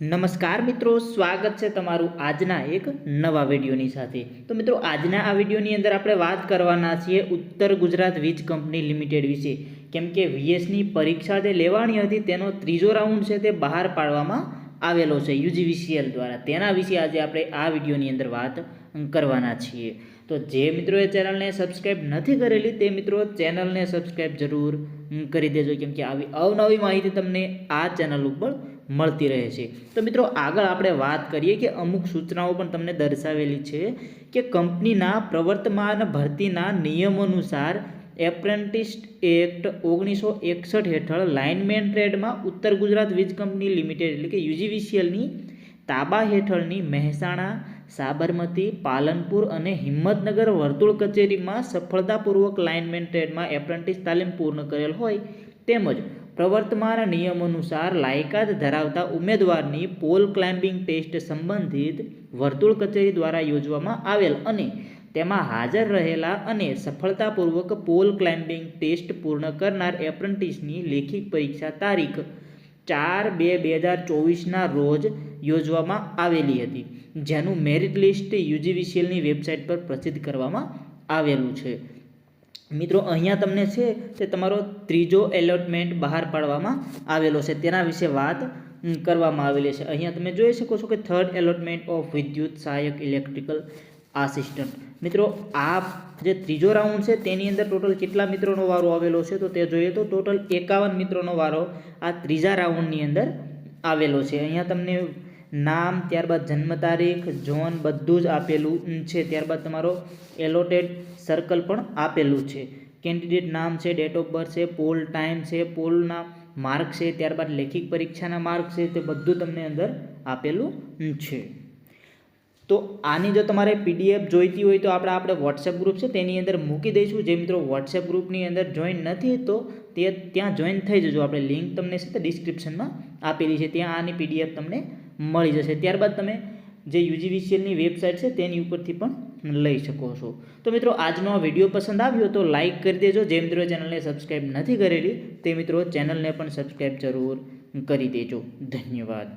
નમસ્કાર મિત્રો, સ્વાગત છે તમારું આજના એક નવા વિડીયોની સાથે। તો મિત્રો આજના આ વિડીયોની અંદર આપણે વાત કરવાના છીએ ઉત્તર ગુજરાત વીજ કંપની લિમિટેડ વિશે, કેમ કે વીએસની પરીક્ષા જે લેવાની હતી તેનો ત્રીજો રાઉન્ડ છે તે બહાર પાડવામાં આવેલો છે યુજીવીસીએલ દ્વારા। તેના વિશે આજે આપણે આ વિડીયોની અંદર વાત કરવાના છીએ। તો જે મિત્રોએ ચેનલને સબસ્ક્રાઈબ નથી કરેલી તે મિત્રો ચેનલને સબસ્ક્રાઈબ જરૂર કરી દેજો, કેમ કે આવી અવનવી માહિતી તમને આ ચેનલ ઉપર મળતી રહે છે। તો મિત્રો આગળ આપણે વાત કરીએ કે અમુક સૂચનાઓ પણ તમને દર્શાવેલી છે કે કંપનીના પ્રવર્તમાન ભરતીના નિયમો અનુસાર એપ્રેન્ટિસ એક્ટ 1961 હેઠળ લાઇનમેન ટ્રેડમાં ઉત્તર ગુજરાત વીજ કંપની લિમિટેડ એટલે કે યુજીવીસીએલની તાબા હેઠળની મહેસાણા, સાબરમતી, પાલનપુર અને હિંમતનગર વર્તુળ કચેરીમાં સફળતાપૂર્વક લાઇનમેન ટ્રેડમાં એપ્રેન્ટિસ તાલીમ પૂર્ણ કરેલ હોય તેમજ પ્રવર્તમાન નિયમ અનુસાર લાયકાત ધરાવતા ઉમેદવારની પોલ ક્લાઇમ્બિંગ ટેસ્ટ સંબંધિત વર્તુળ કચેરી દ્વારા યોજવામાં આવેલ અને તેમાં હાજર રહેલા અને સફળતાપૂર્વક પોલ ક્લાઇમ્બિંગ ટેસ્ટ પૂર્ણ કરનાર એપ્રેન્ટિસની લેખિત પરીક્ષા તારીખ 4/2/2024ના રોજ યોજવામાં આવેલી હતી, જેનું મેરિટ લિસ્ટ યુજીવીસીએલની વેબસાઇટ પર પ્રસિદ્ધ કરવામાં આવેલું છે। મિત્રો અહીંયા તમને છે તે તમારો ત્રીજો એલોટમેન્ટ બહાર પાડવામાં આવેલો છે, તેના વિશે વાત કરવામાં આવેલી છે। અહીંયા તમે જોઈ શકો છો કે થર્ડ એલોટમેન્ટ ઓફ વિદ્યુત સહાયક ઇલેક્ટ્રિકલ આસિસ્ટન્ટ। મિત્રો આ જે ત્રીજો રાઉન્ડ છે તેની અંદર ટોટલ કેટલા મિત્રોનો વારો આવેલો છે તો તે જોઈએ તો ટોટલ 51 મિત્રોનો વારો આ ત્રીજા રાઉન્ડની અંદર આવેલો છે। અહીંયા તમને નામ, ત્યારબાદ જન્મ તારીખ, ઝોન બધું જ આપેલું છે, ત્યારબાદ તમારો એલોટેડ સર્કલ પણ આપેલું છે, કેન્ડિડેટ નામ છે, ડેટ ઓફ બર્થ છે, પોલ ટાઈમ છે, પોલના માર્ક છે, ત્યારબાદ લેખિત પરીક્ષાના માર્ક છે, તે બધું તમને અંદર આપેલું છે। તો આની જો તમારે પીડીએફ જોઈતી હોય તો આપણે વોટ્સએપ ગ્રુપ છે તેની અંદર મૂકી દઈશું। જે મિત્રો વોટ્સએપ ગ્રુપની અંદર જોઈન નથી તો તે ત્યાં જોઈન થઈ જજો, આપણે લિંક તમને છે તે ડિસ્ક્રિપ્શનમાં આપેલી છે, ત્યાં આની પીડીએફ તમને મળી જશે। ત્યારબાદ તમે જે યુજીવીસીએલની વેબસાઇટ છે તેની ઉપરથી પણ લઈ શકો છો। તો મિત્રો આજનો આ વિડીયો પસંદ આવ્યો તો લાઇક કરી દેજો। જે મિત્રો ચેનલને સબસ્ક્રાઈબ નથી કરેલી તે મિત્રો ચેનલને પણ સબસ્ક્રાઈબ જરૂર કરી દેજો। ધન્યવાદ।